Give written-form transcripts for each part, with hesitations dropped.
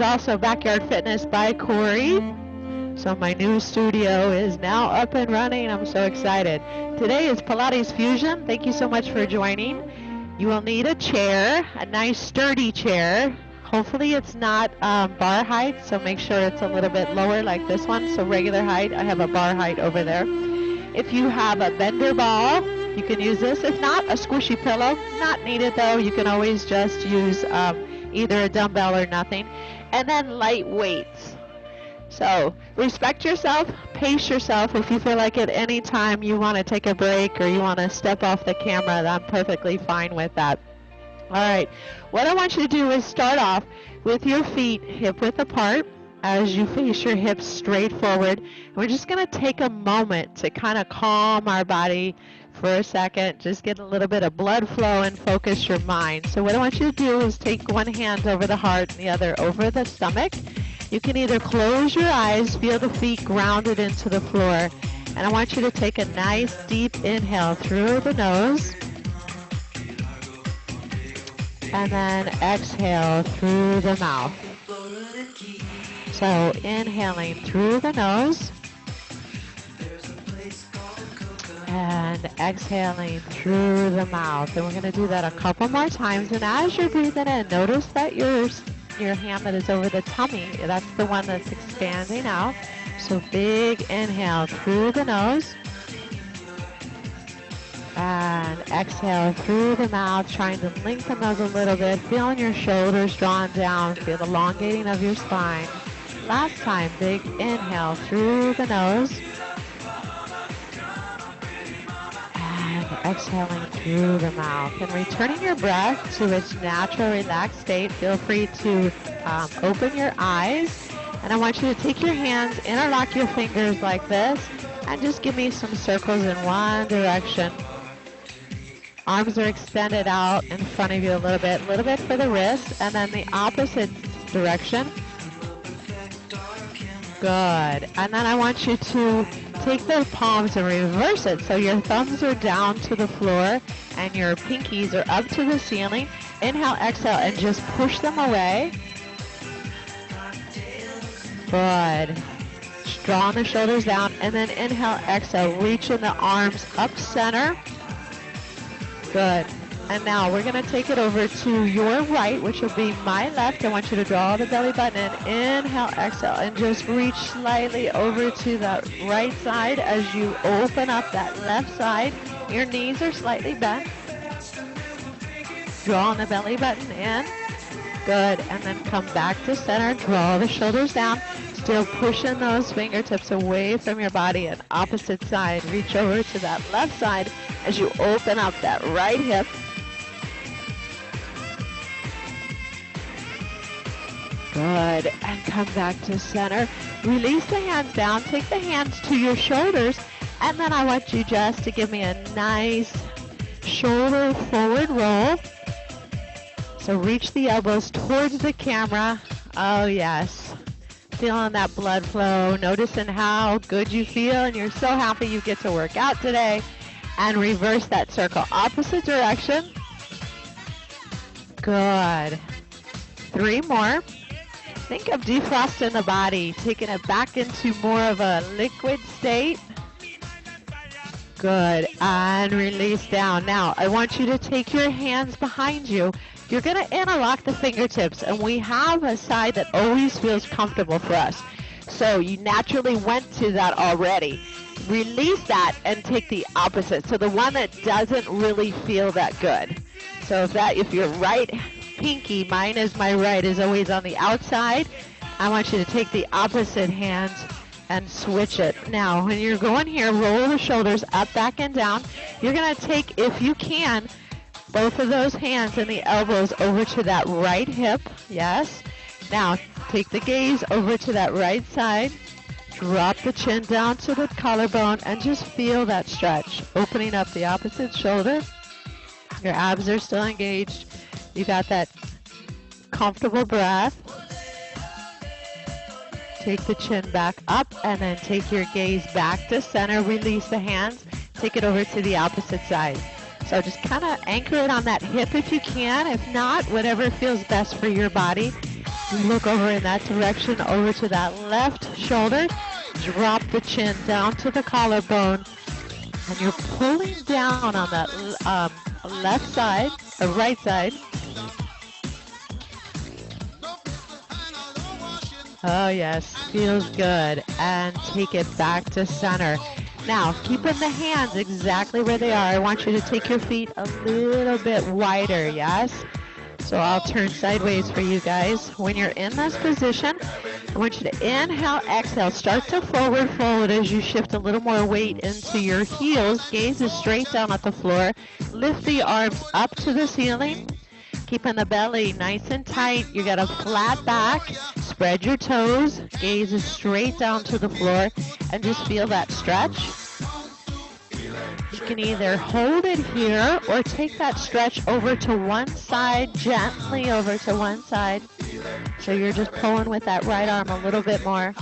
Also Backyard Fitness by Corey. So my new studio is now up and running. I'm so excited. Today is Pilates Fusion. Thank you so much for joining. You will need a chair, a nice sturdy chair. Hopefully it's not bar height, so make sure it's a little bit lower like this one. So regular height, I have a bar height over there. If you have a bender ball, you can use this. If not, a squishy pillow. Not needed though. You can always just use either a dumbbell or nothing. And then light weights. So respect yourself, pace yourself. If you feel like at any time you want to take a break or you want to step off the camera, I'm perfectly fine with that. All right, what I want you to do is start off with your feet hip width apart as you face your hips straight forward. And we're just going to take a moment to kind of calm our body for a second, just get a little bit of blood flow and focus your mind. So what I want you to do is take one hand over the heart and the other over the stomach. You can either close your eyes, feel the feet grounded into the floor, and I want you to take a nice deep inhale through the nose, and then exhale through the mouth. So inhaling through the nose, and exhaling through the mouth. And we're going to do that a couple more times. And as you're breathing in, notice that your hand that is over the tummy, that's the one that's expanding out. So big inhale through the nose. And exhale through the mouth, trying to lengthen those a little bit. Feeling your shoulders drawn down. Feel the elongating of your spine. Last time, big inhale through the nose. Exhaling through the mouth and returning your breath to its natural relaxed state. Feel free to open your eyes, and I want you to take your hands, interlock your fingers like this, and just give me some circles in one direction. Arms are extended out in front of you a little bit for the wrist, and then the opposite direction. Good. And then I want you to take the palms and reverse it. So your thumbs are down to the floor and your pinkies are up to the ceiling. Inhale, exhale, and just push them away. Good. Drawing the shoulders down, and then inhale, exhale, reaching the arms up center. Good. And now we're going to take it over to your right, which will be my left. I want you to draw the belly button in. Inhale, exhale, and just reach slightly over to the right side as you open up that left side. Your knees are slightly bent. Drawing the belly button in. Good. And then come back to center. Draw the shoulders down. Still pushing those fingertips away from your body and opposite side. Reach over to that left side as you open up that right hip. Good, and come back to center. Release the hands down, take the hands to your shoulders, and then I want you just to give me a nice shoulder forward roll. So reach the elbows towards the camera. Oh yes, feeling that blood flow, noticing how good you feel, and you're so happy you get to work out today. And reverse that circle, opposite direction. Good. 3 more. Think of defrosting the body, taking it back into more of a liquid state. Good, and release down. Now, I want you to take your hands behind you. You're gonna interlock the fingertips, and we have a side that always feels comfortable for us. So you naturally went to that already. Release that and take the opposite. So the one that doesn't really feel that good. So if your right pinky, mine is my right, is always on the outside, I want you to take the opposite hand and switch it. Now, when you're going here, roll the shoulders up, back, and down. You're going to take, if you can, both of those hands and the elbows over to that right hip. Yes. Now, take the gaze over to that right side. Drop the chin down to the collarbone and just feel that stretch. Opening up the opposite shoulder. Your abs are still engaged. You got that comfortable breath. Take the chin back up and then take your gaze back to center. Release the hands. Take it over to the opposite side. So just kind of anchor it on that hip if you can. If not, whatever feels best for your body. You look over in that direction, over to that left shoulder. Drop the chin down to the collarbone. And you're pulling down on that left side, or right side. Oh yes, feels good. And take it back to center. Now, keeping the hands exactly where they are. I want you to take your feet a little bit wider, yes? So I'll turn sideways for you guys. When you're in this position, I want you to inhale, exhale. Start to forward fold as you shift a little more weight into your heels. Gaze is straight down at the floor. Lift the arms up to the ceiling. Keeping the belly nice and tight. You got a flat back. Spread your toes. Gaze is straight down to the floor. And just feel that stretch. You can either hold it here or take that stretch over to one side, gently over to one side. So you're just pulling with that right arm a little bit more.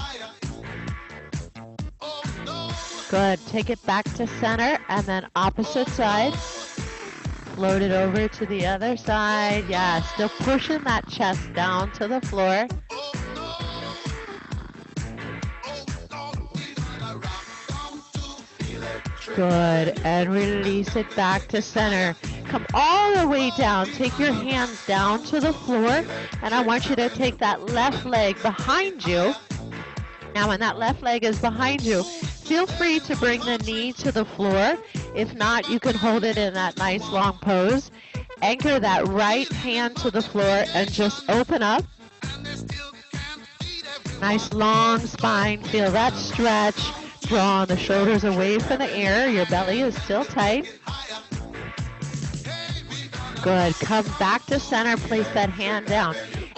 Good. Take it back to center and then opposite side. Float it over to the other side. Yeah, still pushing that chest down to the floor. Good, and release it back to center. Come all the way down. Take your hands down to the floor, and I want you to take that left leg behind you. Now, when that left leg is behind you, feel free to bring the knee to the floor. If not, you can hold it in that nice long pose. Anchor that right hand to the floor and just open up. Nice long spine. Feel that stretch. Draw the shoulders away from the air. Your belly is still tight. Good. Come back to center. Place that hand down.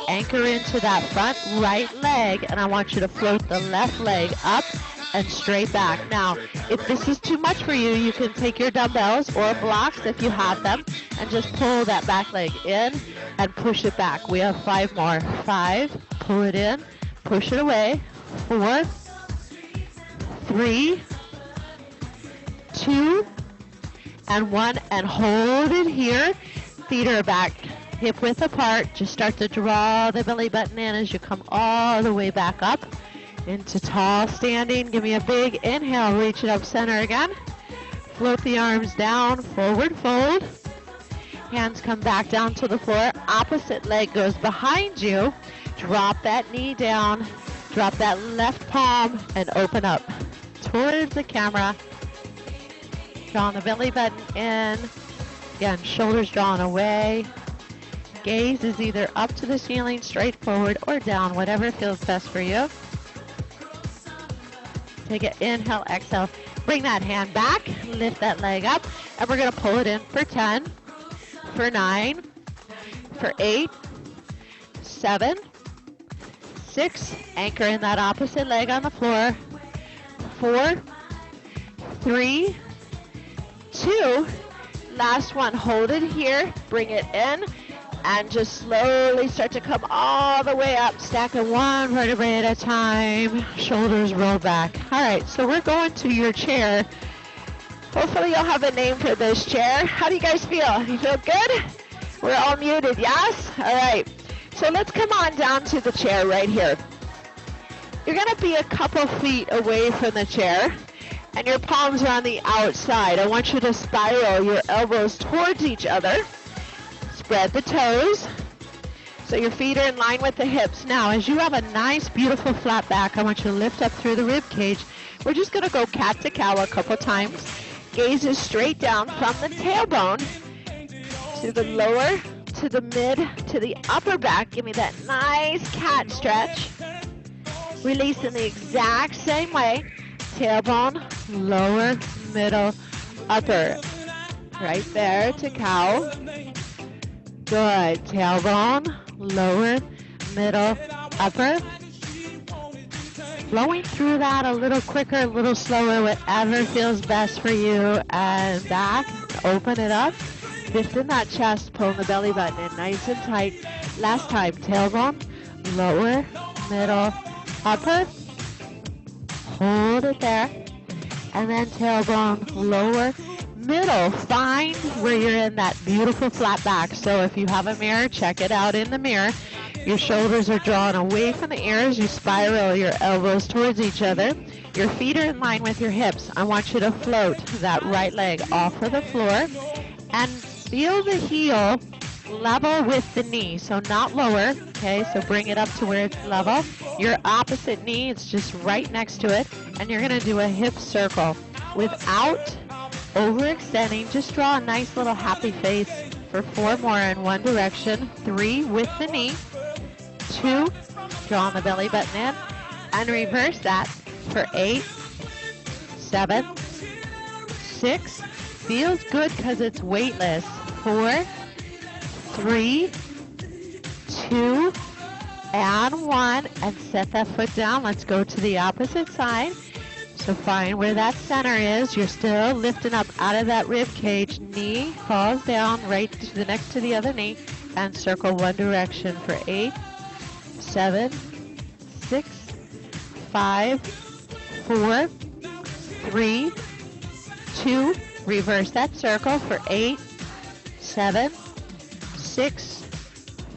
Anchor into that front right leg, and I want you to float the left leg up and straight back. Now, if this is too much for you, you can take your dumbbells or blocks if you have them and just pull that back leg in and push it back. We have 5 more. 5, pull it in, push it away. 4, 3, 2, and 1, and hold it here. Feet are back, hip width apart. Just start to draw the belly button in as you come all the way back up into tall standing. Give me a big inhale, reach it up center again. Float the arms down, forward fold. Hands come back down to the floor. Opposite leg goes behind you. Drop that knee down. Drop that left palm and open up towards the camera. Drawing the belly button in. Again, shoulders drawn away. Gaze is either up to the ceiling, straight forward, or down, whatever feels best for you. Take an inhale, exhale. Bring that hand back, lift that leg up, and we're going to pull it in for 10, for 9, for 8, 7, 6. Anchor in that opposite leg on the floor. 4, 3, 2. Last one, hold it here, bring it in, and just slowly start to come all the way up, stacking one vertebrae at a time, shoulders roll back. All right, so we're going to your chair. Hopefully you'll have a name for this chair. How do you guys feel? You feel good? We're all muted, yes? All right, so let's come on down to the chair right here. You're gonna be a couple feet away from the chair, and your palms are on the outside. I want you to spiral your elbows towards each other. Spread the toes so your feet are in line with the hips. Now, as you have a nice, beautiful flat back, I want you to lift up through the rib cage. We're just going to go cat to cow a couple times. Gaze is straight down from the tailbone to the lower, to the mid, to the upper back. Give me that nice cat stretch. Release in the exact same way. Tailbone, lower, middle, upper. Right there to cow. Good. Tailbone, lower, middle, upper. Flowing through that a little quicker, a little slower, whatever feels best for you. And back, open it up. Lifting that chest, pulling the belly button in nice and tight. Last time, tailbone, lower, middle, upper. Hold it there. And then tailbone, lower, middle. Find where you're in that beautiful flat back. So if you have a mirror, check it out in the mirror. Your shoulders are drawn away from the ears. You spiral your elbows towards each other. Your feet are in line with your hips. I want you to float that right leg off of the floor and feel the heel level with the knee, so not lower, okay? So bring it up to where it's level. Your opposite knee, it's just right next to it, and you're gonna do a hip circle without overextending. Just draw a nice little happy face for 4 more in one direction. 3 with the knee. 2, drawing the belly button in, and reverse that for 8, 7, 6, feels good because it's weightless. 4, 3, 2, and 1, and set that foot down. Let's go to the opposite side. So find where that center is. You're still lifting up out of that rib cage. Knee falls down right to the next to the other knee, and circle one direction for 8, 7, 6, 5, 4, 3, 2. Reverse that circle for 8, 7, 6,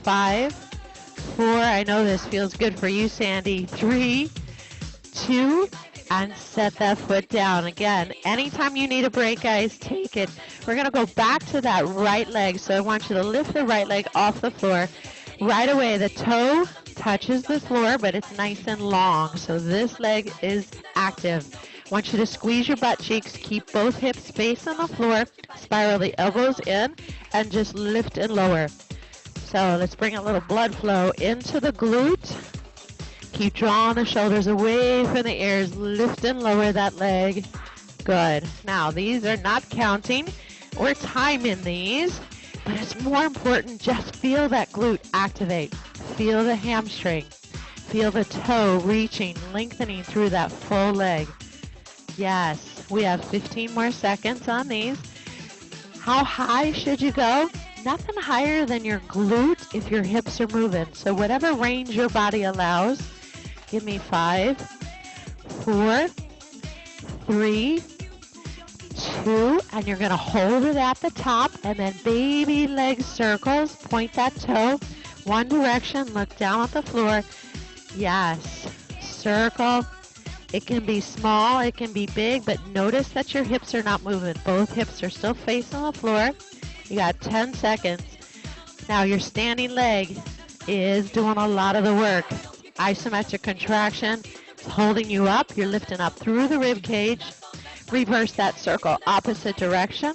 5, 4. I know this feels good for you, Sandy. 3, 2, and set that foot down. Again, anytime you need a break, guys, take it. We're going to go back to that right leg. So I want you to lift the right leg off the floor. Right away, the toe touches the floor, but it's nice and long. So this leg is active. I want you to squeeze your butt cheeks. Keep both hips facing the floor. Spiral the elbows in and just lift and lower. So let's bring a little blood flow into the glute. Keep drawing the shoulders away from the ears. Lift and lower that leg. Good. Now, these are not counting or timing these, but it's more important, just feel that glute activate. Feel the hamstring. Feel the toe reaching, lengthening through that full leg. Yes, we have 15 more seconds on these. How high should you go? Nothing higher than your glute if your hips are moving. So whatever range your body allows. Give me 5, 4, 3, 2, and you're gonna hold it at the top, and then baby leg circles. Point that toe one direction, look down at the floor. Yes, circle. It can be small, it can be big, but notice that your hips are not moving. Both hips are still facing the floor. You got 10 seconds. Now your standing leg is doing a lot of the work. Isometric contraction, it's holding you up. You're lifting up through the rib cage. Reverse that circle, opposite direction.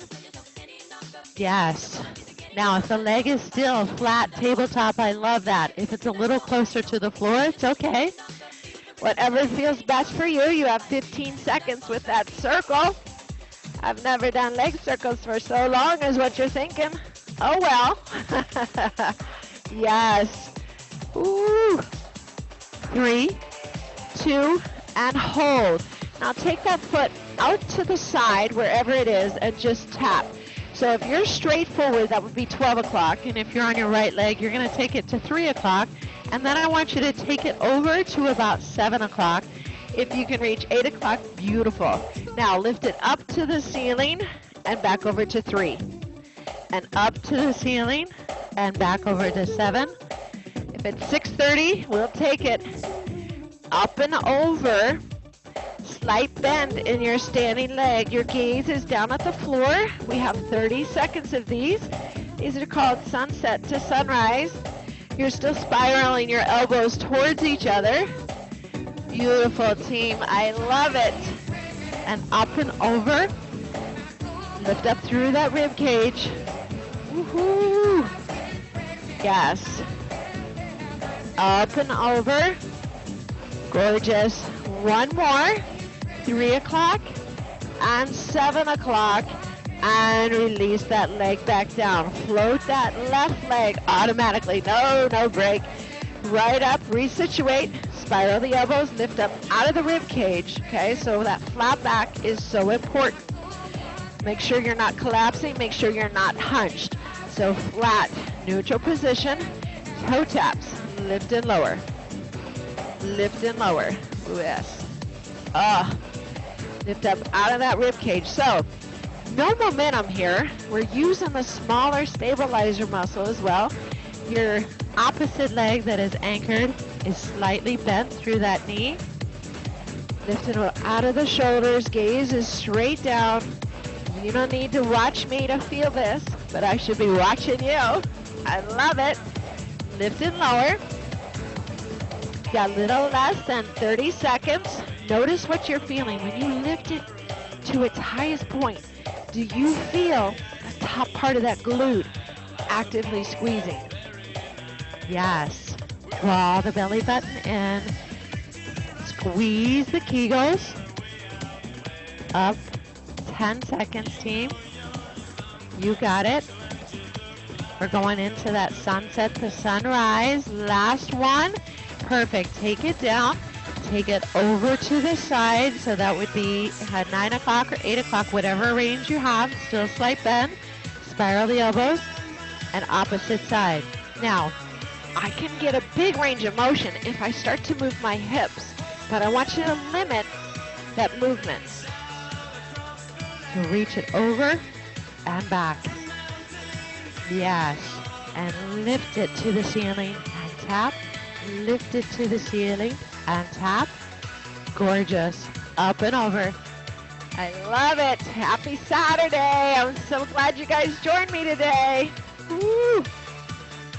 Yes. Now, if the leg is still flat, tabletop, I love that. If it's a little closer to the floor, it's okay. Whatever feels best for you. You have 15 seconds with that circle. I've never done leg circles for so long, is what you're thinking. Oh, well. Yes. Ooh. 3, 2, and hold. Now take that foot out to the side, wherever it is, and just tap. So if you're straight forward, that would be 12 o'clock. And if you're on your right leg, you're going to take it to 3 o'clock. And then I want you to take it over to about 7 o'clock. If you can reach 8 o'clock, beautiful. Now lift it up to the ceiling and back over to 3. And up to the ceiling and back over to 7. If it's 6:30, we'll take it up and over. Slight bend in your standing leg. Your gaze is down at the floor. We have 30 seconds of these. These are called sunset to sunrise. You're still spiraling your elbows towards each other. Beautiful, team. I love it. And up and over. Lift up through that rib cage. Woohoo! Yes. Up and over. Gorgeous. One more. 3 o'clock and 7 o'clock. And release that leg back down. Float that left leg automatically. No break. Right up, resituate. Spiral the elbows, lift up out of the rib cage. Okay, so that flat back is so important. Make sure you're not collapsing. Make sure you're not hunched. So flat, neutral position. Toe taps. Lift and lower. Lift and lower. Yes. Lift up out of that rib cage. So, no momentum here. We're using the smaller stabilizer muscle as well. Your opposite leg that is anchored is slightly bent through that knee. Lift it out of the shoulders, gaze is straight down. You don't need to watch me to feel this, but I should be watching you. I love it. Lift and lower. Got a little less than 30 seconds. Notice what you're feeling. When you lift it to its highest point, do you feel the top part of that glute actively squeezing? Yes. Draw the belly button in. Squeeze the kegels. Up. 10 seconds, team. You got it. We're going into that sunset to sunrise. Last one. Perfect. Take it down. Take it over to the side. So that would be at 9 o'clock or 8 o'clock, whatever range you have. Still slight bend. Spiral the elbows. And opposite side. Now, I can get a big range of motion if I start to move my hips. But I want you to limit that movement. So reach it over and back. Yes. And lift it to the ceiling and tap. Lift it to the ceiling and tap. Gorgeous. Up and over. I love it. Happy Saturday. I'm so glad you guys joined me today. Woo.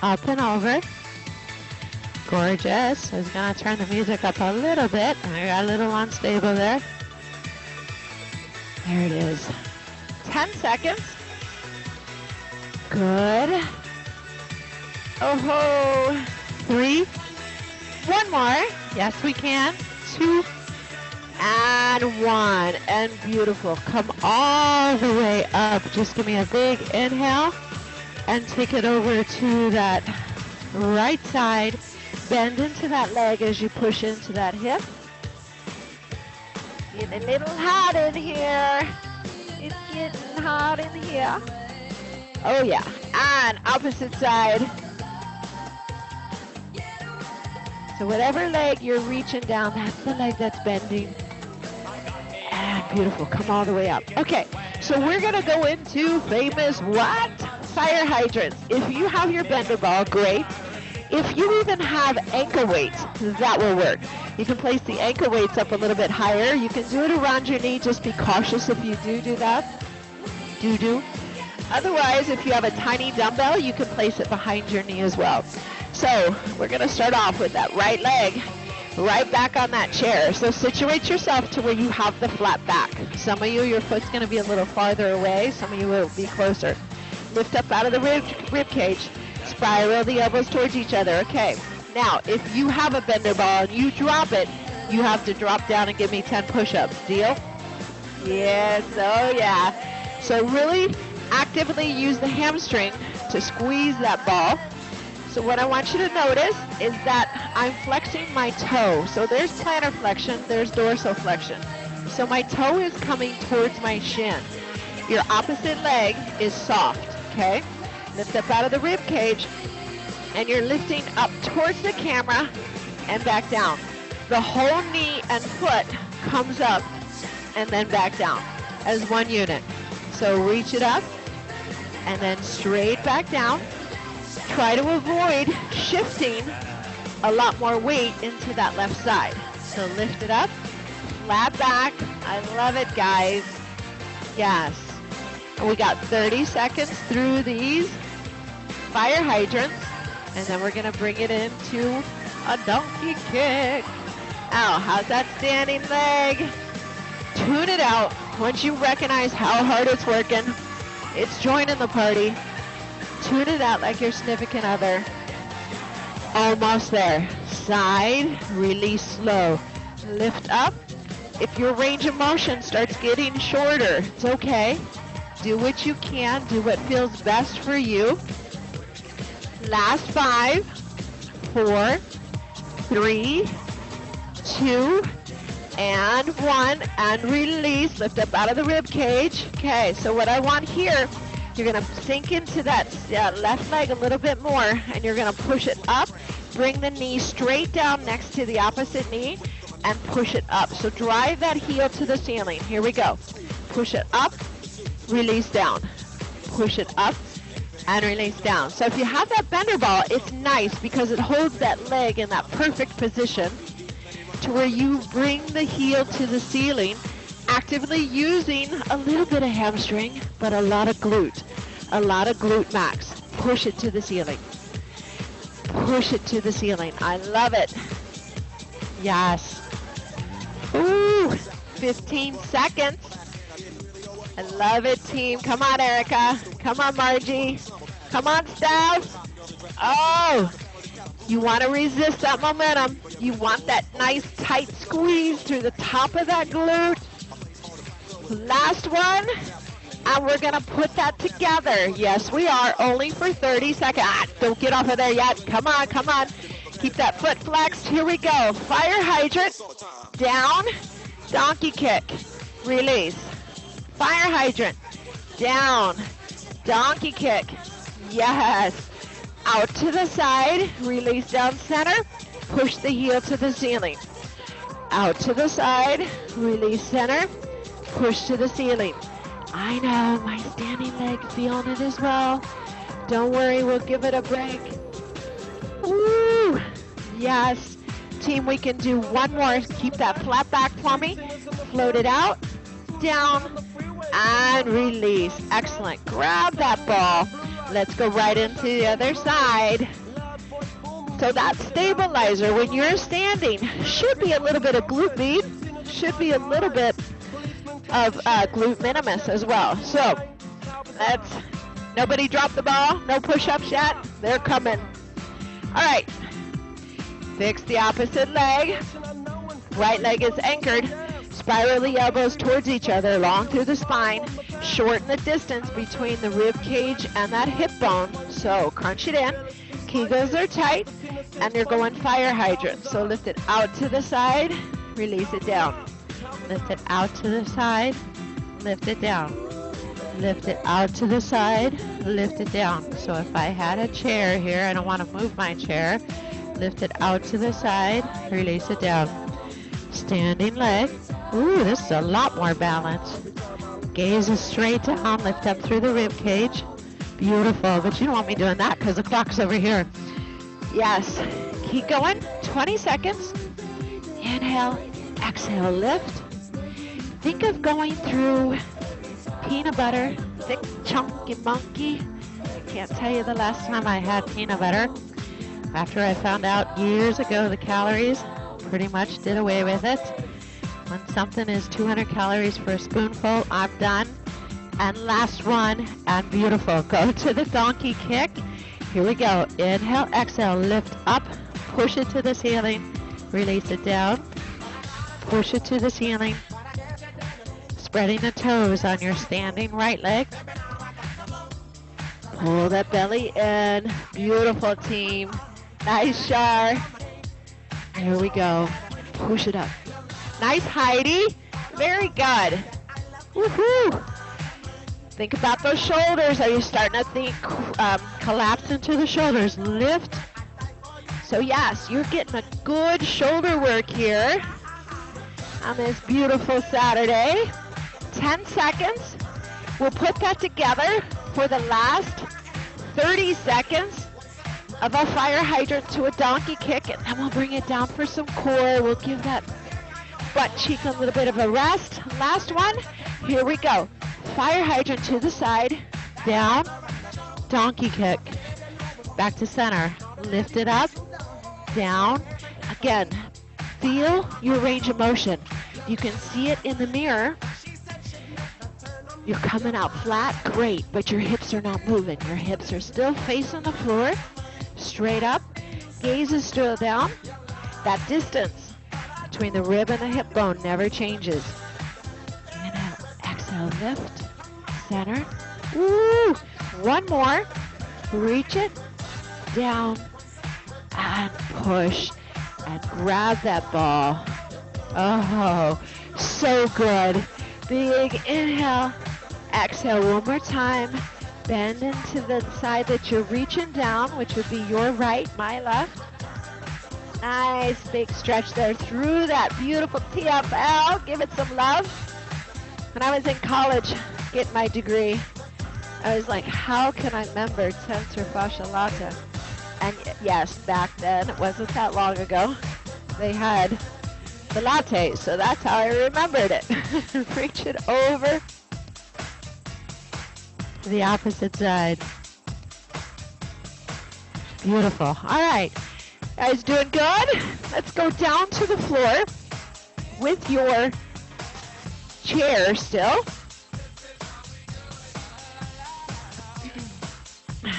Up and over. Gorgeous. I was going to turn the music up a little bit. I got a little unstable there. There it is. 10 seconds. Good. Oh-ho. 3. One more. Yes, we can. 2. And 1. And beautiful. Come all the way up. Just give me a big inhale. And take it over to that right side. Bend into that leg as you push into that hip. Getting a little hot in here. It's getting hot in here. Oh yeah. And opposite side. So whatever leg you're reaching down, that's the leg that's bending. And beautiful. Come all the way up. Okay. So we're going to go into famous what? Fire hydrants. If you have your bender ball, great. If you even have ankle weights, that will work. You can place the ankle weights up a little bit higher. You can do it around your knee. Just be cautious if you do that. Do. Otherwise, if you have a tiny dumbbell, you can place it behind your knee as well. So we're going to start off with that right leg right back on that chair. So situate yourself to where you have the flat back. Some of you, your foot's going to be a little farther away. Some of you will be closer. Lift up out of the rib cage. Spiral the elbows towards each other. Okay. Now, if you have a bender ball and you drop it, you have to drop down and give me 10 push-ups. Deal? Yes. Oh, yeah. So really actively use the hamstring to squeeze that ball. So what I want you to notice is that I'm flexing my toe. So there's plantar flexion, there's dorsal flexion. So my toe is coming towards my shin. Your opposite leg is soft, okay? Lift up out of the rib cage, and you're lifting up towards the camera and back down. The whole knee and foot comes up and then back down as one unit. So reach it up and then straight back down. Try to avoid shifting a lot more weight into that left side. So lift it up, flat back. I love it, guys. Yes. And we got 30 seconds through these fire hydrants, and then we're going to bring it into a donkey kick. Ow, how's that standing leg? Tune it out. Once you recognize how hard it's working, it's joining the party. Tune it out like your significant other. Almost there. Side, release slow. Lift up. If your range of motion starts getting shorter, it's okay. Do what you can. Do what feels best for you. Last 5, 4, 3, 2, and 1. And release. Lift up out of the rib cage. Okay, so what I want here, you're going to sink into that left leg a little bit more, and you're going to push it up. Bring the knee straight down next to the opposite knee and push it up. So drive that heel to the ceiling. Here we go. Push it up, release down. Push it up, and release down. So if you have that bender ball, it's nice because it holds that leg in that perfect position to where you bring the heel to the ceiling, actively using a little bit of hamstring, but a lot of glute max. Push it to the ceiling. Push it to the ceiling. I love it. Yes. Ooh, 15 seconds. I love it, team. Come on, Erica. Come on, Margie. Come on, Steph. Oh, you want to resist that momentum. You want that nice tight squeeze through the top of that glute. Last one. And we're going to put that together. Yes, we are. Only for 30 seconds. Don't get off of there yet. Come on, come on. Keep that foot flexed. Here we go. Fire hydrant. Down. Donkey kick. Release. Fire hydrant. Down. Donkey kick. Yes. Out to the side. Release down center. Push the heel to the ceiling. Out to the side. Release center. Push to the ceiling. I know, my standing leg feeling it as well. Don't worry, we'll give it a break. Woo! Yes. Team, we can do one more. Keep that flat back for me. Float it out, down, and release. Excellent. Grab that ball. Let's go right into the other side. So that stabilizer, when you're standing, should be a little bit of glute med. Should be a little bit of glute minimus as well. So let's, nobody drop the ball, no push-ups yet, they're coming. All right, fix the opposite leg. Right leg is anchored, spiral the elbows towards each other, long through the spine, shorten the distance between the rib cage and that hip bone, so crunch it in. Kegels are tight, and you're going fire hydrant, so lift it out to the side, release it down. Lift it out to the side, lift it down. Lift it out to the side, lift it down. So if I had a chair here, I don't want to move my chair. Lift it out to the side, release it down. Standing leg. Ooh, this is a lot more balance. Gaze is straight down, lift up through the rib cage. Beautiful, but you don't want me doing that because the clock's over here. Yes, keep going, 20 seconds. Inhale, exhale, lift. Think of going through peanut butter, thick, chunky, monkey. I can't tell you the last time I had peanut butter. After I found out years ago the calories, pretty much did away with it. When something is 200 calories for a spoonful, I'm done. And last one, and beautiful. Go to the donkey kick. Here we go. Inhale, exhale, lift up, push it to the ceiling, release it down, push it to the ceiling. Spreading the toes on your standing right leg. Pull that belly in. Beautiful, team. Nice, Shar. There we go. Push it up. Nice, Heidi. Very good. Woohoo! Think about those shoulders. Are you starting to think collapse into the shoulders? Lift. So yes, you're getting a good shoulder work here on this beautiful Saturday. 10 seconds. We'll put that together for the last 30 seconds of a fire hydrant to a donkey kick, and then we'll bring it down for some core. We'll give that butt cheek a little bit of a rest. Last one. Here we go. Fire hydrant to the side, down, donkey kick, back to center. Lift it up, down. Again, feel your range of motion. You can see it in the mirror. You're coming out flat, great, but your hips are not moving. Your hips are still facing the floor, straight up. Gaze is still down. That distance between the rib and the hip bone never changes. Inhale, exhale, lift, center. Woo! One more. Reach it, down, and push, and grab that ball. Oh, so good. Big inhale. Exhale one more time. Bend into the side that you're reaching down, which would be your right, my left. Nice big stretch there through that beautiful TFL. Give it some love. When I was in college getting my degree, I was like, how can I remember tensor fascia lata? And yes, back then, it wasn't that long ago, they had the latte, so that's how I remembered it. Reach it over to the opposite side. Beautiful. All right, guys, doing good? Let's go down to the floor with your chair still.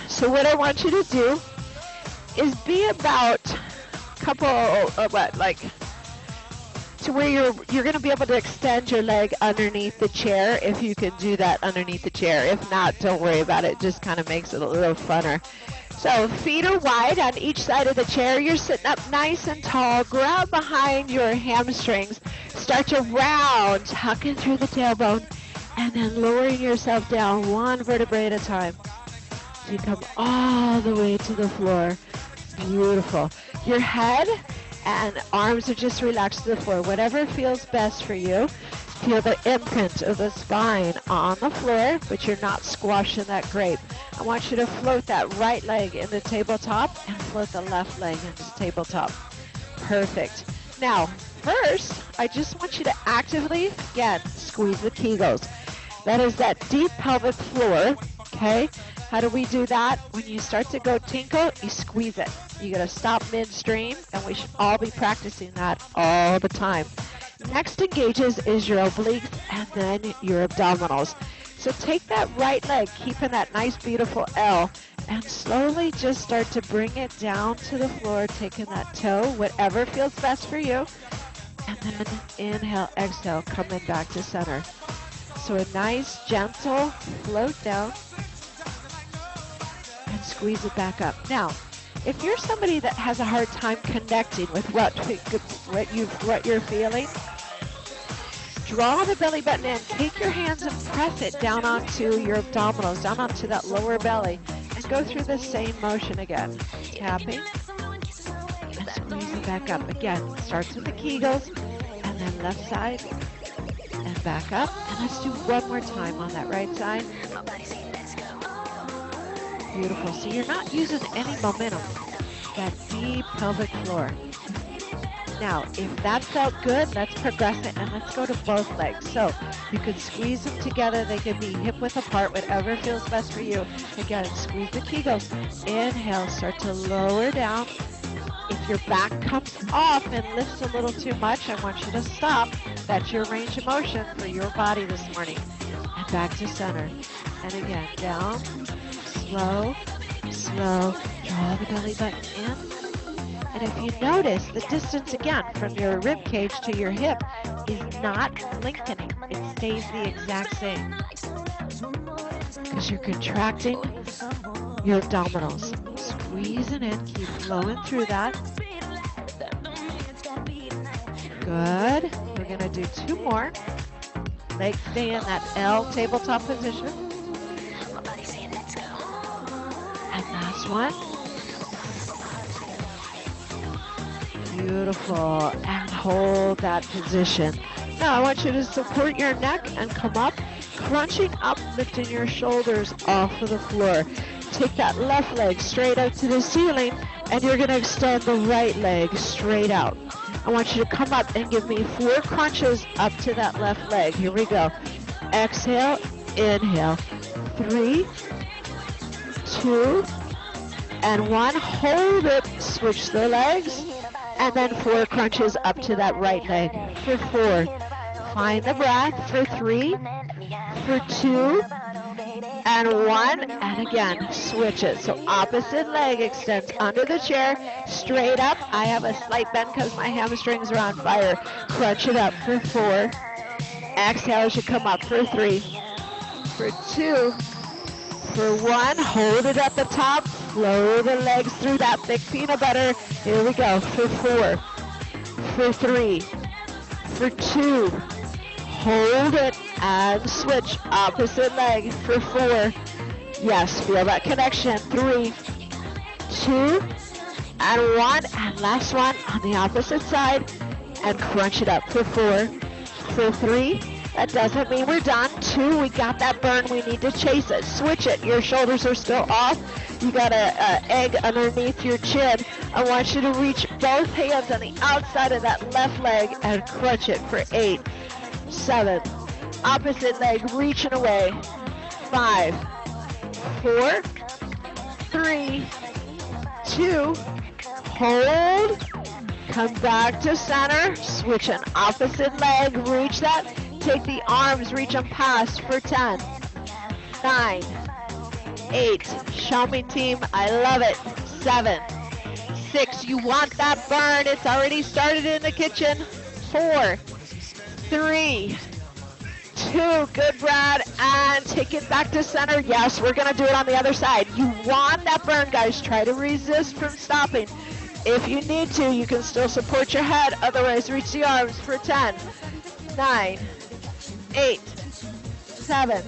So what I want you to do is be about a couple, to where you're going to be able to extend your leg underneath the chair, if you can do that underneath the chair. If not, don't worry about it. Just kind of makes it a little funner. So feet are wide on each side of the chair. You're sitting up nice and tall. Grab behind your hamstrings. Start to round, tucking through the tailbone, and then lowering yourself down one vertebrae at a time. So you come all the way to the floor. Beautiful. Your head and arms are just relaxed to the floor. Whatever feels best for you. Feel the imprint of the spine on the floor, but you're not squashing that grape. I want you to float that right leg into tabletop and float the left leg into tabletop. Perfect. Now, first, I just want you to actively, again, squeeze the Kegels. That is that deep pelvic floor, okay? How do we do that? When you start to go tinkle, you squeeze it. You gotta stop midstream, and we should all be practicing that all the time. Next engages is your obliques and then your abdominals. So take that right leg, keeping that nice beautiful L, and slowly just start to bring it down to the floor, taking that toe, whatever feels best for you, and then inhale, exhale, coming back to center. So a nice gentle float down and squeeze it back up. Now, if you're somebody that has a hard time connecting with what you're feeling, draw the belly button in, take your hands and press it down onto your abdominals, down onto that lower belly, and go through the same motion again. Tapping, and squeeze it back up. Again, starts with the Kegels, and then left side, and back up. And let's do one more time on that right side. Beautiful. So you're not using any momentum. That deep pelvic floor. Now, if that felt good, let's progress it and let's go to both legs. So you can squeeze them together. They can be hip width apart, whatever feels best for you. Again, squeeze the Kegels. Inhale, start to lower down. If your back comes off and lifts a little too much, I want you to stop. That's your range of motion for your body this morning. And back to center. And again, down, slow, slow. Draw the belly button in. And if you notice, the distance again from your rib cage to your hip is not lengthening. It stays the exact same. Because you're contracting your abdominals. Squeezing in, keep flowing through that. Good. We're going to do two more. Legs stay in that L tabletop position. And last one. Beautiful. And hold that position. Now I want you to support your neck and come up, crunching up, lifting your shoulders off of the floor. Take that left leg straight up to the ceiling, and you're going to extend the right leg straight out. I want you to come up and give me 4 crunches up to that left leg. Here we go. Exhale, inhale. 3, 2, and 1. Hold it. Switch the legs. And then 4 crunches up to that right leg for 4. Find the breath for 3, for 2, and 1. And again, switch it. So opposite leg extends under the chair, straight up. I have a slight bend because my hamstrings are on fire. Crunch it up for 4. Exhale as you come up for 3, for 2, for 1. Hold it at the top. Flow the legs through that thick peanut butter. Here we go. For 4, for 3, for 2. Hold it and switch. Opposite leg for 4. Yes, feel that connection. 3, 2, and 1. And last one on the opposite side. And crunch it up for 4, for 3, That doesn't mean we're done. 2, we got that burn. We need to chase it. Switch it. Your shoulders are still off. You got an egg underneath your chin. I want you to reach both hands on the outside of that left leg and crunch it for 8, 7. Opposite leg reaching away. 5, 4, 3, 2. Hold. Come back to center. Switch an opposite leg. Reach that. Take the arms. Reach them past for 10, 9, 8. Show me, team. I love it. 7, 6. You want that burn. It's already started in the kitchen. 4, 3, 2. Good, Brad. And take it back to center. Yes, we're going to do it on the other side. You want that burn, guys. Try to resist from stopping. If you need to, you can still support your head. Otherwise, reach the arms for 10, 9, 8, 7,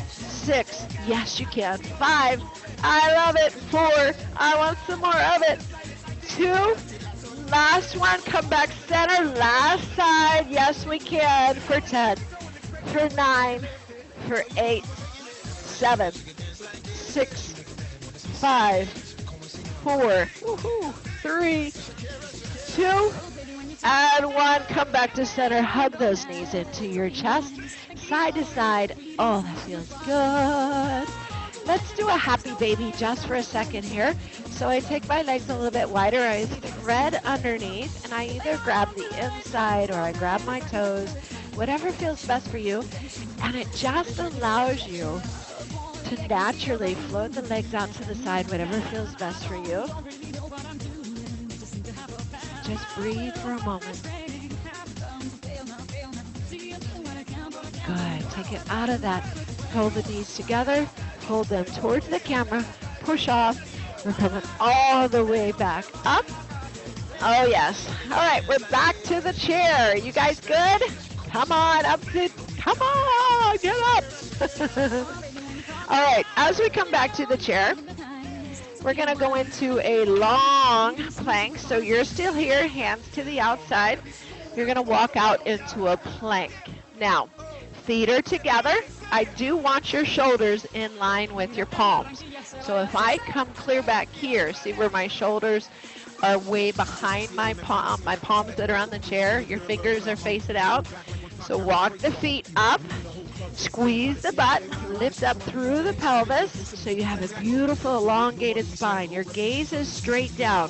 6. Yes, you can. 5. I love it. 4. I want some more of it. 2. Last one. Come back center. Last side. Yes, we can. For 10, for 9, for 8, 7, 6, 5, 4, 3, 2, and 1. Come back to center. Hug those knees into your chest, side to side. Oh, that feels good. Let's do a happy baby just for a second here. So I take my legs a little bit wider. I thread underneath, and I either grab the inside or I grab my toes, whatever feels best for you. And it just allows you to naturally float the legs out to the side, whatever feels best for you. Just breathe for a moment. Good. Take it out of that. Hold the knees together. Hold them towards the camera. Push off. We're coming all the way back up. Oh, yes. All right, we're back to the chair. You guys good? Come on, up to, come on, get up. All right, as we come back to the chair, we're gonna go into a long plank. So you're still here, hands to the outside. You're gonna walk out into a plank. Now, feet are together. I do want your shoulders in line with your palms. So if I come clear back here, see where my shoulders are way behind my palms that are on the chair, your fingers are facing out. So walk the feet up, squeeze the butt, lift up through the pelvis so you have a beautiful elongated spine. Your gaze is straight down.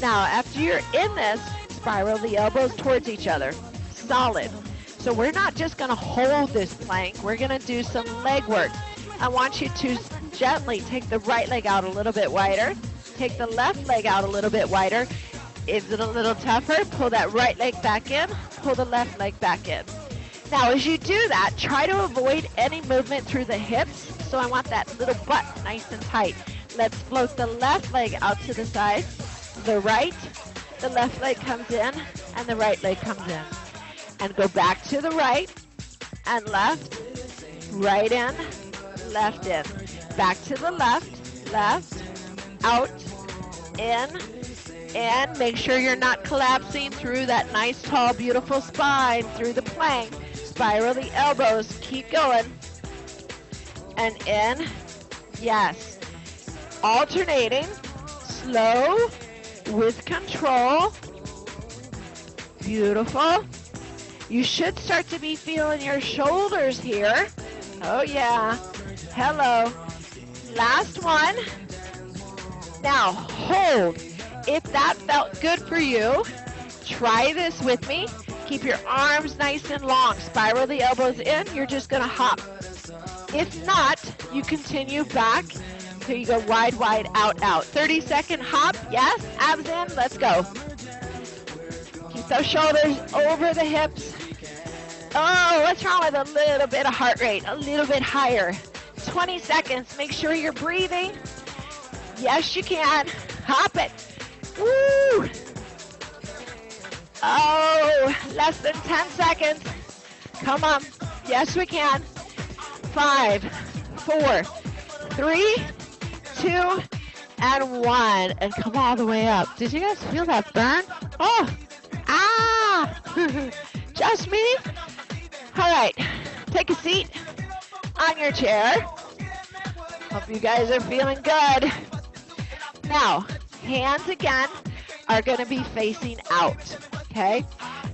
Now, after you're in this, spiral the elbows towards each other. Solid. So we're not just going to hold this plank. We're going to do some leg work. I want you to gently take the right leg out a little bit wider. Take the left leg out a little bit wider. Is it a little tougher? Pull that right leg back in. Pull the left leg back in. Now, as you do that, try to avoid any movement through the hips. So I want that little butt nice and tight. Let's float the left leg out to the side. The right, the left leg comes in, and the right leg comes in. And go back to the right and left, right in, left in. Back to the left, left, out, in, and make sure you're not collapsing through that nice, tall, beautiful spine, through the plank. Spiral the elbows, keep going. And in, yes. Alternating, slow, with control. Beautiful. You should start to be feeling your shoulders here. Oh yeah. Hello. Last one. Now hold. If that felt good for you, try this with me. Keep your arms nice and long. Spiral the elbows in. You're just going to hop. If not, you continue back till you go wide, wide, out, out. 30-second hop. Yes. Abs in. Let's go. Keep those shoulders over the hips. Oh, what's wrong with a little bit of heart rate? A little bit higher. 20 seconds. Make sure you're breathing. Yes, you can. Hop it. Woo! Oh, less than 10 seconds. Come on. Yes, we can. 5, 4, 3, 2, and 1. And come all the way up. Did you guys feel that burn? Oh, ah! Just me? All right, take a seat on your chair. Hope you guys are feeling good. Now, hands again are going to be facing out, okay?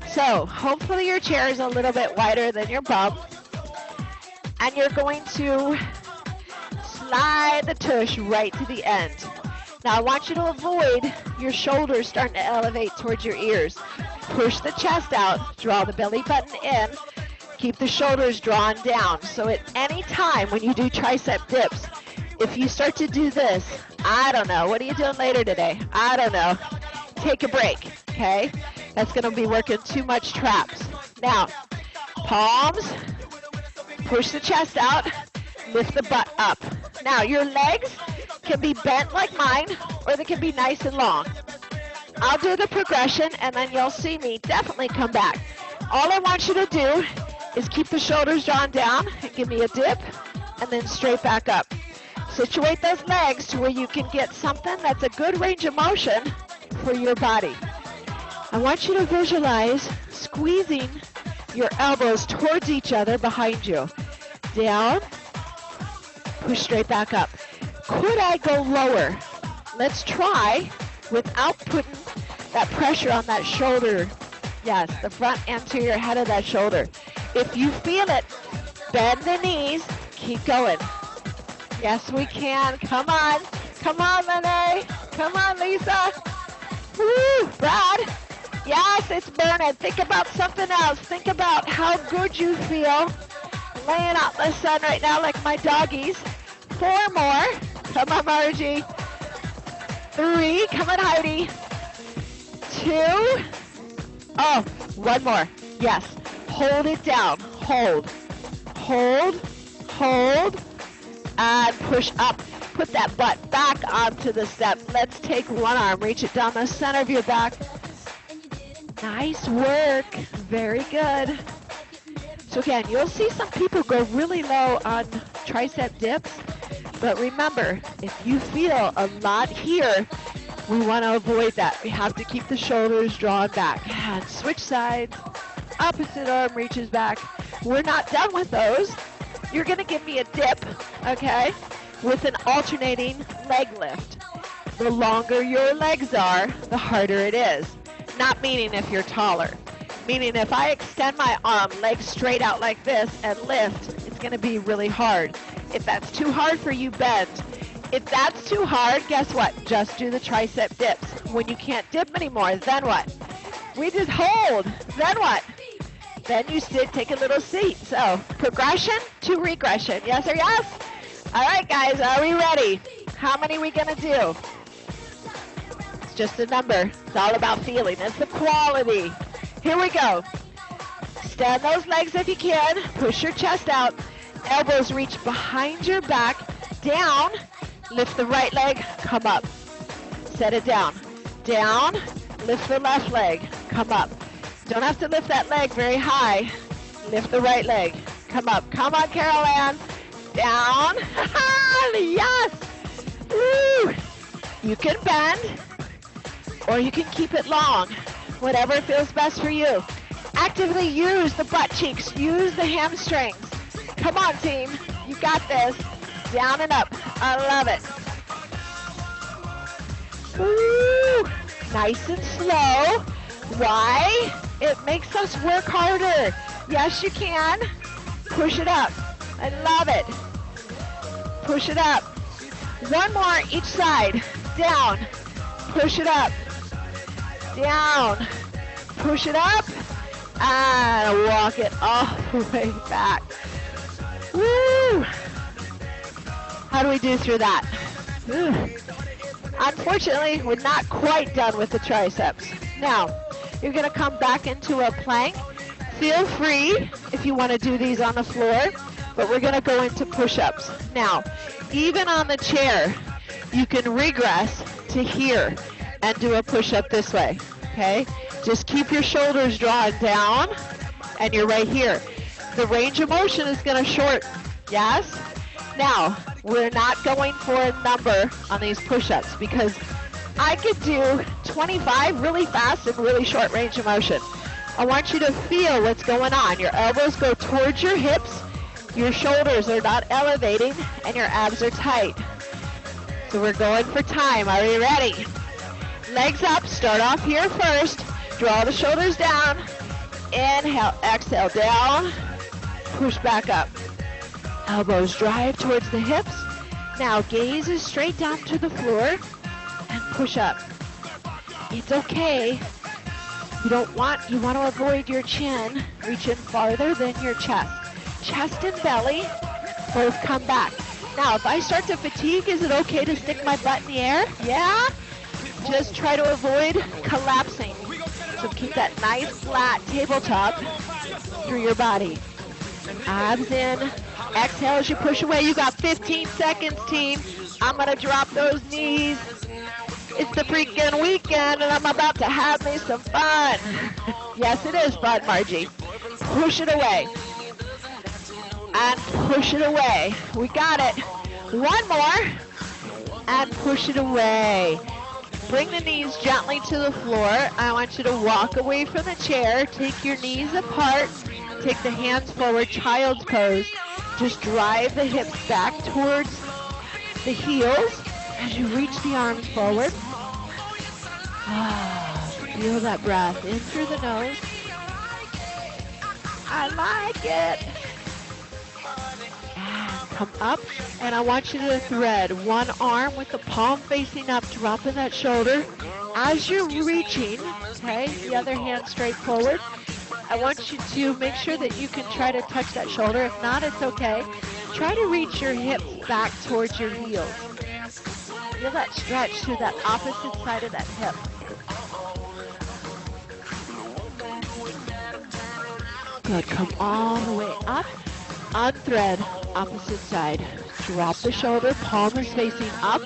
So hopefully your chair is a little bit wider than your bum. And you're going to slide the tush right to the end. Now I want you to avoid your shoulders starting to elevate towards your ears. Push the chest out, draw the belly button in, keep the shoulders drawn down. So at any time when you do tricep dips, if you start to do this, I don't know, what are you doing later today? I don't know. Take a break, okay? That's gonna be working too much traps. Now, palms, push the chest out, lift the butt up. Now, your legs can be bent like mine, or they can be nice and long. I'll do the progression, and then you'll see me definitely come back. All I want you to do is keep the shoulders drawn down and give me a dip, and then straight back up. Situate those legs to where you can get something that's a good range of motion for your body. I want you to visualize squeezing your elbows towards each other behind you. Down, push straight back up. Could I go lower? Let's try without putting that pressure on that shoulder. Yes, the front anterior head of that shoulder. If you feel it, bend the knees, keep going. Yes, we can. Come on. Come on, Lene. Come on, Lisa. Woo, Brad. Yes, it's burning. Think about something else. Think about how good you feel laying out in the sun right now like my doggies. 4 more. Come on, Margie. 3. Come on, Heidi. 2. Oh, 1 more. Yes. Hold it down. Hold. Hold. Hold. And push up. Put that butt back onto the step. Let's take one arm. Reach it down the center of your back. Nice work. Very good. So again, you'll see some people go really low on tricep dips. But remember, if you feel a lot here, we want to avoid that. We have to keep the shoulders drawn back. And switch sides. Opposite arm reaches back. We're not done with those. You're going to give me a dip, okay, with an alternating leg lift. The longer your legs are, the harder it is. Not meaning if you're taller. Meaning if I extend my arm, legs straight out like this, and lift, it's going to be really hard. If that's too hard for you, bend. If that's too hard, guess what? Just do the tricep dips. When you can't dip anymore, then what? We just hold. Then what? Then you sit, take a little seat. So progression to regression. Yes or yes? All right, guys, are we ready? How many are we going to do? It's just a number. It's all about feeling. It's the quality. Here we go. Stand those legs if you can. Push your chest out. Elbows reach behind your back. Down. Lift the right leg. Come up. Set it down. Down. Lift the left leg. Come up. Don't have to lift that leg very high. Lift the right leg. Come up. Come on, Carol Ann. Down. Yes. Woo. You can bend or you can keep it long. Whatever feels best for you. Actively use the butt cheeks. Use the hamstrings. Come on, team. You got this. Down and up. I love it. Woo. Nice and slow. Why? It makes us work harder. Yes, you can. Push it up. I love it. Push it up. 1 more each side. Down. Push it up. Down. Push it up. And walk it all the way back. Woo! How do we do through that? Unfortunately, we're not quite done with the triceps. Now, you're going to come back into a plank. Feel free if you want to do these on the floor, but we're going to go into push-ups. Now, even on the chair, you can regress to here and do a push-up this way, okay? Just keep your shoulders drawn down, and you're right here. The range of motion is going to shorten, yes? Now, we're not going for a number on these push-ups because I could do 25 really fast and really short range of motion. I want you to feel what's going on. Your elbows go towards your hips, your shoulders are not elevating, and your abs are tight. So we're going for time. Are you ready? Legs up, start off here first. Draw the shoulders down. Inhale, exhale, down. Push back up. Elbows drive towards the hips. Now gaze is straight down to the floor and push up. It's okay. You want to avoid your chin reaching farther than your chest. Chest and belly both come back. Now, if I start to fatigue, is it okay to stick my butt in the air? Yeah? Just try to avoid collapsing. So keep that nice flat tabletop through your body. Abs in. Exhale as you push away. You got 15 seconds, team. I'm going to drop those knees. It's the freaking weekend, and I'm about to have me some fun. Yes, it is fun, Margie. Push it away. And push it away. We got it. One more. And push it away. Bring the knees gently to the floor. I want you to walk away from the chair. Take your knees apart. Take the hands forward, child's pose. Just drive the hips back towards the heels as you reach the arms forward. Feel that breath in through the nose. I like it. And come up, and I want you to thread one arm with the palm facing up, dropping that shoulder. As you're reaching, okay, the other hand straight forward. I want you to make sure that you can try to touch that shoulder. If not, it's okay. Try to reach your hips back towards your heels. Feel that stretch to that opposite side of that hip. Good, come all the way up. Unthread, opposite side. Drop the shoulder, palm is facing up.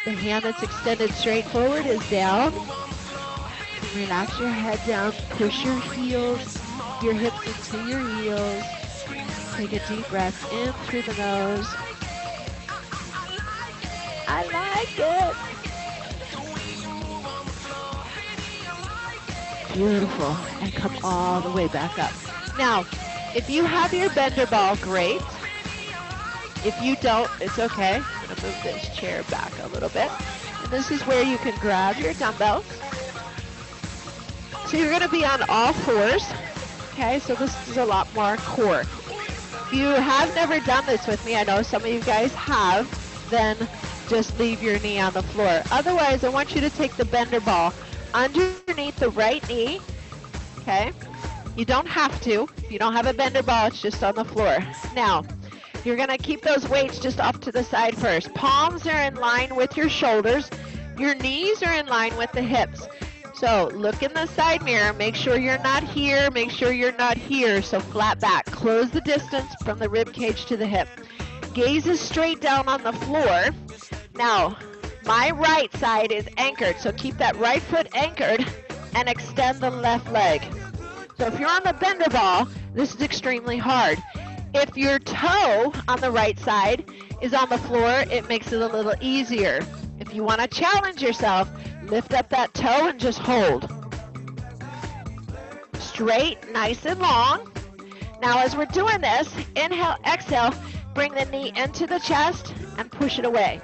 The hand that's extended straight forward is down. Relax your head down, push your heels, your hips into your heels. Take a deep breath in through the nose. I like it. Beautiful. And come all the way back up. Now, if you have your bender ball, great. If you don't, it's okay. I'm going to move this chair back a little bit. And this is where you can grab your dumbbells. So you're going to be on all fours. Okay, so this is a lot more core. If you have never done this with me, I know some of you guys have, then just leave your knee on the floor. Otherwise, I want you to take the bender ball underneath the right knee. Okay, you don't have to. If you don't have a bender ball, it's just on the floor. Now, you're going to keep those weights just off to the side first. Palms are in line with your shoulders. Your knees are in line with the hips. So look in the side mirror. Make sure you're not here. Make sure you're not here. So flat back. Close the distance from the rib cage to the hip. Gaze is straight down on the floor. Now, my right side is anchored. So keep that right foot anchored and extend the left leg. So if you're on the bender ball, this is extremely hard. If your toe on the right side is on the floor, it makes it a little easier. If you want to challenge yourself, lift up that toe and just hold. Straight, nice and long. Now as we're doing this, inhale, exhale, bring the knee into the chest and push it away.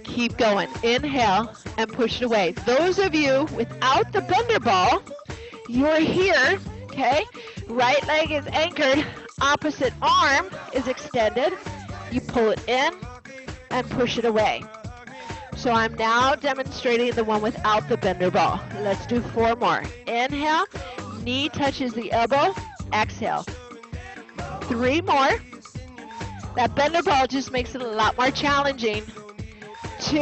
Keep going. Inhale and push it away. Those of you without the bender ball, you're here, okay? Right leg is anchored, opposite arm is extended. You pull it in and push it away. So I'm now demonstrating the one without the bender ball. Let's do 4 more. Inhale, knee touches the elbow, exhale. 3 more. That bender ball just makes it a lot more challenging. 2.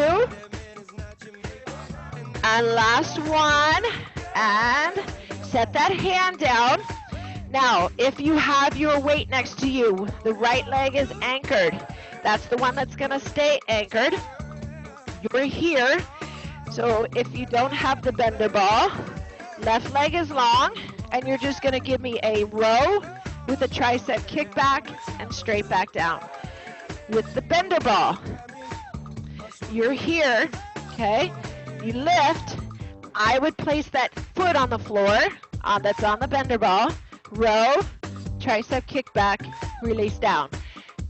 And last one. And set that hand down. Now, if you have your weight next to you, the right leg is anchored. That's the one that's going to stay anchored. You're here. So if you don't have the bender ball, left leg is long, and you're just going to give me a row with a tricep kick back and straight back down. With the bender ball, you're here, okay? You lift. I would place that foot on the floor that's on the bender ball. Row, tricep kick back, release down.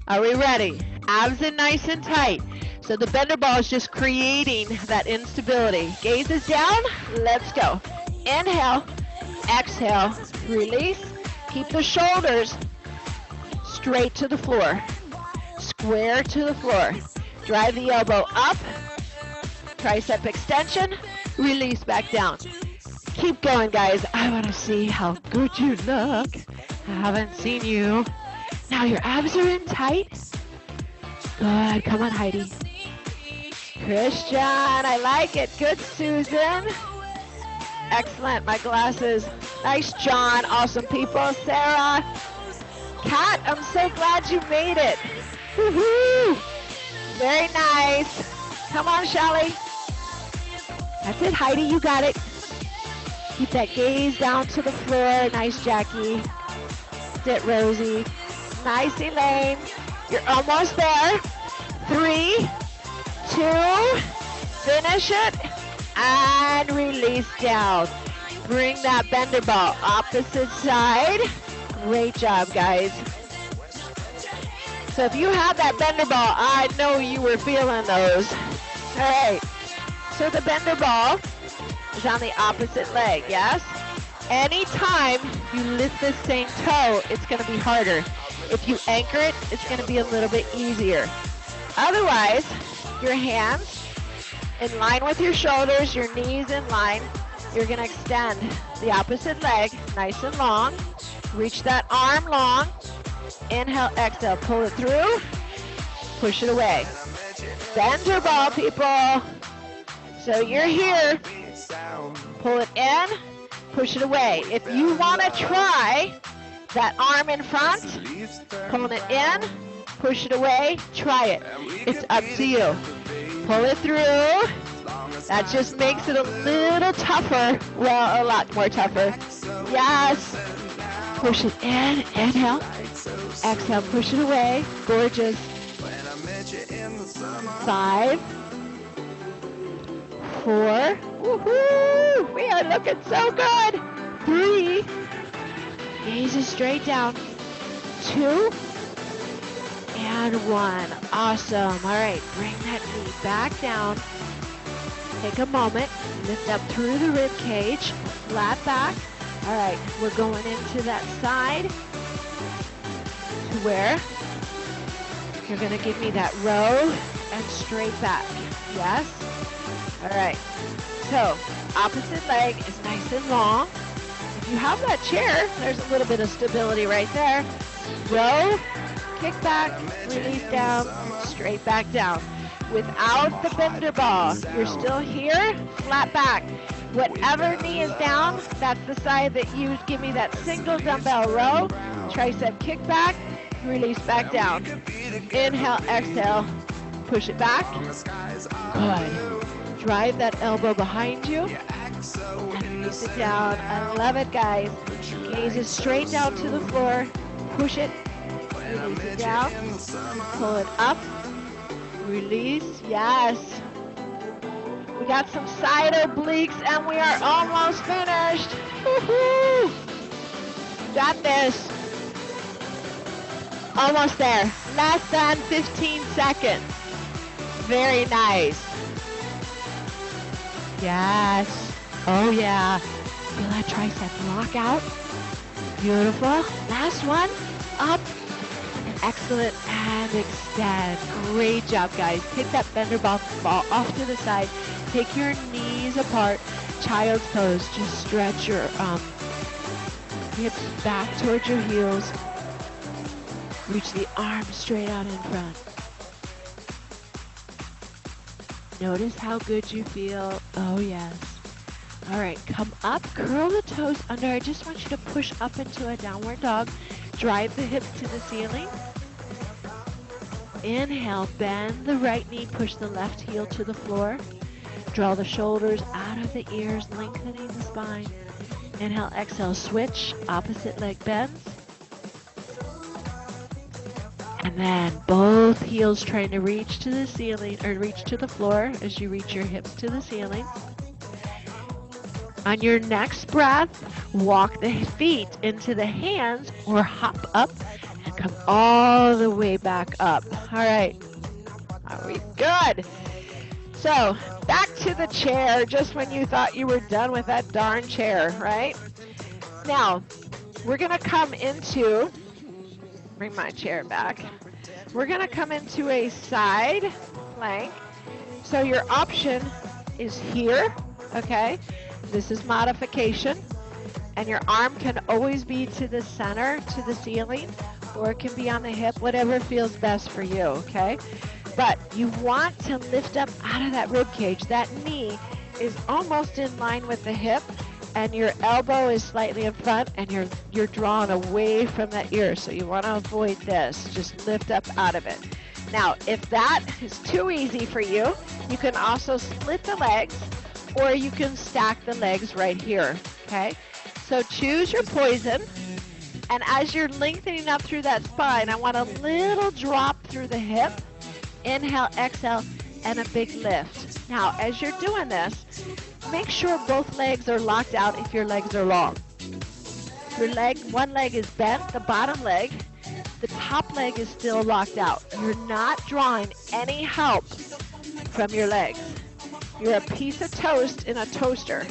Are we ready? Abs in nice and tight. So the bender ball is just creating that instability. Gaze is down. Let's go. Inhale, exhale, release. Keep the shoulders straight to the floor. Square to the floor. Drive the elbow up. Tricep extension. Release back down. Keep going, guys. I want to see how good you look. I haven't seen you. Now your abs are in tight. Good. Come on, Heidi. Christian, I like it. Good, Susan. Excellent. My glasses. Nice, John. Awesome people. Sarah. Kat, I'm so glad you made it. Woohoo! Very nice. Come on, Shelly. That's it, Heidi. You got it. Keep that gaze down to the floor. Nice, Jackie. Sit, Rosie. Nice, Elaine. You're almost there. 3, 2, finish it, and release down. Bring that bender ball opposite side. Great job, guys. So if you have that bender ball, I know you were feeling those. All right, so the bender ball is on the opposite leg, yes? Anytime you lift this same toe, it's gonna be harder. If you anchor it, it's gonna be a little bit easier. Otherwise, your hands in line with your shoulders, your knees in line. You're gonna extend the opposite leg nice and long. Reach that arm long. Inhale, exhale, pull it through. Push it away. Bend your ball, people. So you're here. Pull it in, push it away. If you wanna try that arm in front, pulling it in, push it away, try it. It's up to you. Pull it through. That just makes it a little tougher. Well, a lot more tougher. Yes. Push it in. Inhale. Exhale. Push it away. Gorgeous. 5, 4. Woohoo! We are looking so good. 3. Gaze is straight down. 2. And 1. Awesome. All right. Bring that knee back down. Take a moment. Lift up through the rib cage. Flat back. All right. We're going into that side to where you're going to give me that row and straight back. Yes? All right. So opposite leg is nice and long. If you have that chair, there's a little bit of stability right there. Row. Kick back, release down, straight back down. Without the bender ball, you're still here, flat back. Whatever knee is down, that's the side that you give me that single dumbbell row. Tricep kick back, release back down. Inhale, exhale, push it back. Good. Drive that elbow behind you and release it down. I love it, guys. Gaze is straight down to the floor. Push it. Release it down, pull it up, release, yes. We got some side obliques and we are almost finished. Woohoo! Got this. Almost there. Less than 15 seconds. Very nice. Yes. Oh yeah. Feel that tricep lock out. Beautiful. Last one. Up. Excellent, and extend. Great job, guys. Take that bender ball off to the side. Take your knees apart. Child's pose. Just stretch your hips back towards your heels. Reach the arms straight out in front. Notice how good you feel. Oh, yes. All right, come up. Curl the toes under. I just want you to push up into a downward dog. Drive the hips to the ceiling. Inhale, bend the right knee, push the left heel to the floor. Draw the shoulders out of the ears, lengthening the spine. Inhale, exhale, switch, opposite leg bends. And then both heels trying to reach to the ceiling, or reach to the floor as you reach your hips to the ceiling. On your next breath, walk the feet into the hands or hop up and come all the way back up. All right. Are we good? So back to the chair just when you thought you were done with that darn chair, right? Now, we're going to come into, bring my chair back. We're going to come into a side plank. So your option is here, okay? This is modification. And your arm can always be to the center, to the ceiling, or it can be on the hip, whatever feels best for you, okay? But you want to lift up out of that rib cage. That knee is almost in line with the hip, and your elbow is slightly in front, and you're drawn away from that ear. So you want to avoid this. Just lift up out of it. Now, if that is too easy for you, you can also split the legs, or you can stack the legs right here, okay? So choose your poison. And as you're lengthening up through that spine, I want a little drop through the hip. Inhale, exhale, and a big lift. Now, as you're doing this, make sure both legs are locked out if your legs are long. One leg is bent, the bottom leg. The top leg is still locked out. You're not drawing any help from your legs. You're a piece of toast in a toaster.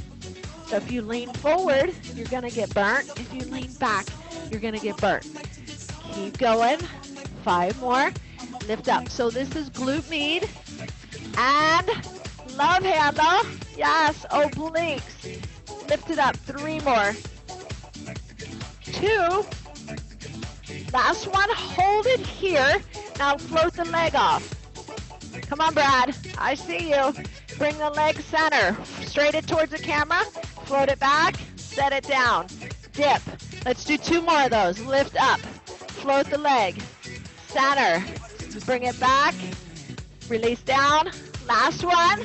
So if you lean forward, you're going to get burnt. If you lean back, you're going to get burnt. Keep going. 5 more. Lift up. So this is glute med and love handle. Yes, obliques. Lift it up. 3 more. 2. Last one. Hold it here. Now float the leg off. Come on, Brad. I see you. Bring the leg center. Straight it towards the camera. Float it back. Set it down. Dip. Let's do 2 more of those. Lift up. Float the leg. Center. Bring it back. Release down. Last one.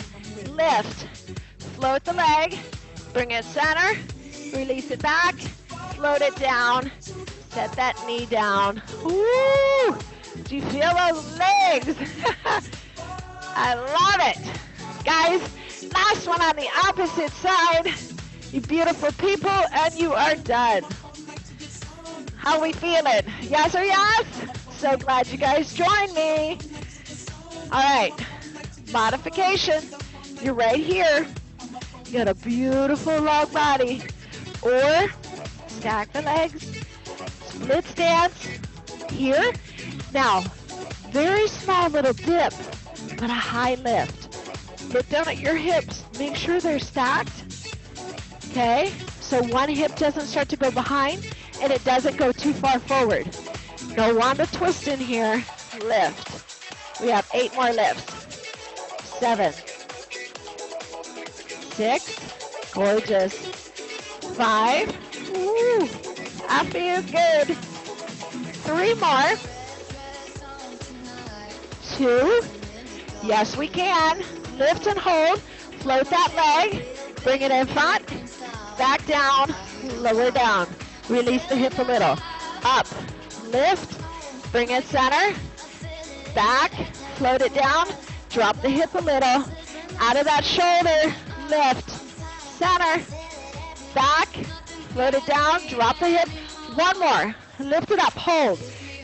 Lift. Float the leg. Bring it center. Release it back. Float it down. Set that knee down. Woo! Do you feel those legs? I love it. Guys, last one on the opposite side. You beautiful people, and you are done. How we feeling? Yes or yes? So glad you guys joined me. All right, modification. You're right here. You got a beautiful long body. Or stack the legs, split stance here. Now, very small little dip, but a high lift. Look down at your hips. Make sure they're stacked. Okay, so one hip doesn't start to go behind, and it doesn't go too far forward. No Wanda twist in here. Lift. We have 8 more lifts. 7. 6. Gorgeous. 5. Ooh, that feels good. 3 more. 2. Yes, we can. Lift and hold. Float that leg. Bring it in front. Back down. Lower down. Release the hip a little. Up. Lift. Bring it center. Back. Float it down. Drop the hip a little. Out of that shoulder. Lift. Center. Back. Float it down. Drop the hip. 1 more. Lift it up. Hold.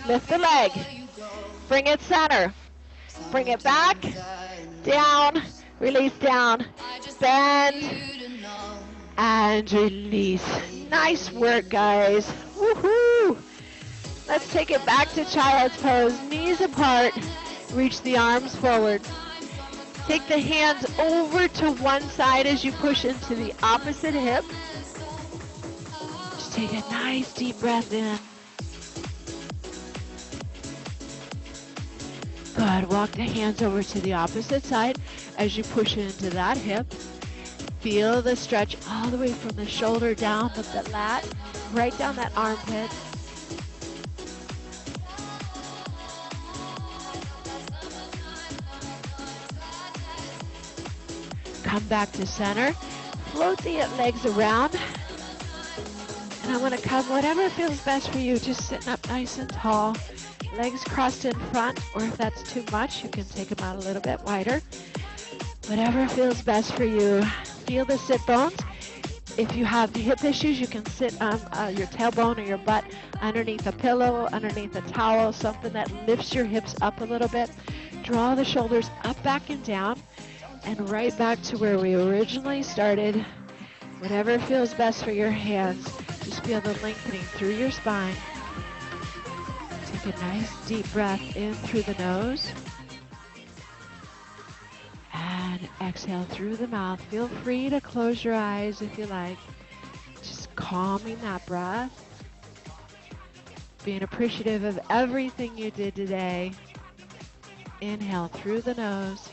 Lift the leg. Bring it center. Bring it back. Down. Release down. Bend. And release. Nice work, guys. Woohoo! Let's take it back to child's pose. Knees apart. Reach the arms forward. Take the hands over to one side as you push into the opposite hip. Just take a nice deep breath in. Good. Walk the hands over to the opposite side as you push into that hip. Feel the stretch all the way from the shoulder down the lat, right down that armpit. Come back to center. Float the legs around. And I'm going to come whatever feels best for you. Just sitting up nice and tall. Legs crossed in front, or if that's too much, you can take them out a little bit wider. Whatever feels best for you. Feel the sit bones. If you have hip issues, you can sit on your tailbone or your butt underneath a pillow, underneath a towel, something that lifts your hips up a little bit. Draw the shoulders up, back, and down, and right back to where we originally started. Whatever feels best for your hands. Just feel the lengthening through your spine. Take a nice deep breath in through the nose. And exhale through the mouth. Feel free to close your eyes if you like. Just calming that breath. Being appreciative of everything you did today. Inhale through the nose.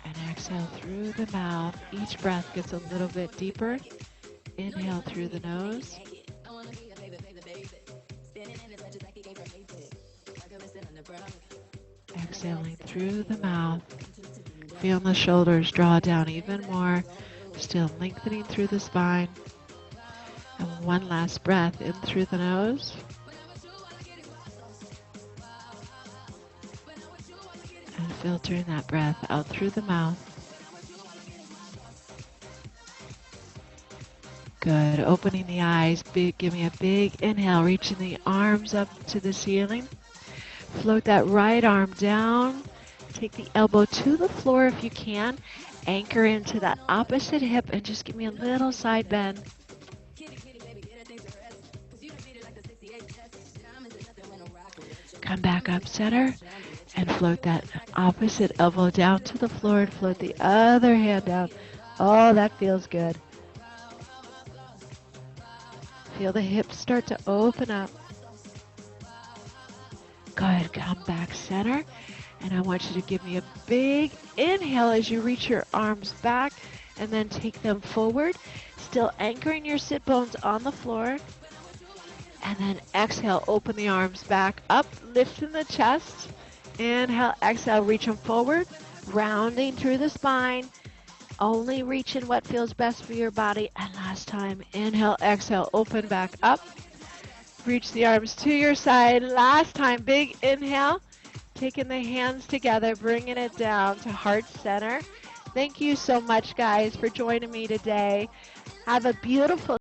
And exhale through the mouth. Each breath gets a little bit deeper. Inhale through the nose. Exhaling through the mouth. Feel the shoulders draw down even more. Still lengthening through the spine. And one last breath in through the nose. And filtering that breath out through the mouth. Good. Opening the eyes. Give me a big inhale. Reaching the arms up to the ceiling. Float that right arm down. Take the elbow to the floor if you can. Anchor into that opposite hip and just give me a little side bend. Come back up center and float that opposite elbow down to the floor and float the other hand down. Oh, that feels good. Feel the hips start to open up. Good. Come back center. And I want you to give me a big inhale as you reach your arms back and then take them forward. Still anchoring your sit bones on the floor. And then exhale, open the arms back up, lifting the chest. Inhale, exhale, reach them forward, rounding through the spine. Only reaching what feels best for your body. And last time, inhale, exhale, open back up. Reach the arms to your side. Last time, big inhale. Taking the hands together, bringing it down to heart center. Thank you so much, guys, for joining me today. Have a beautiful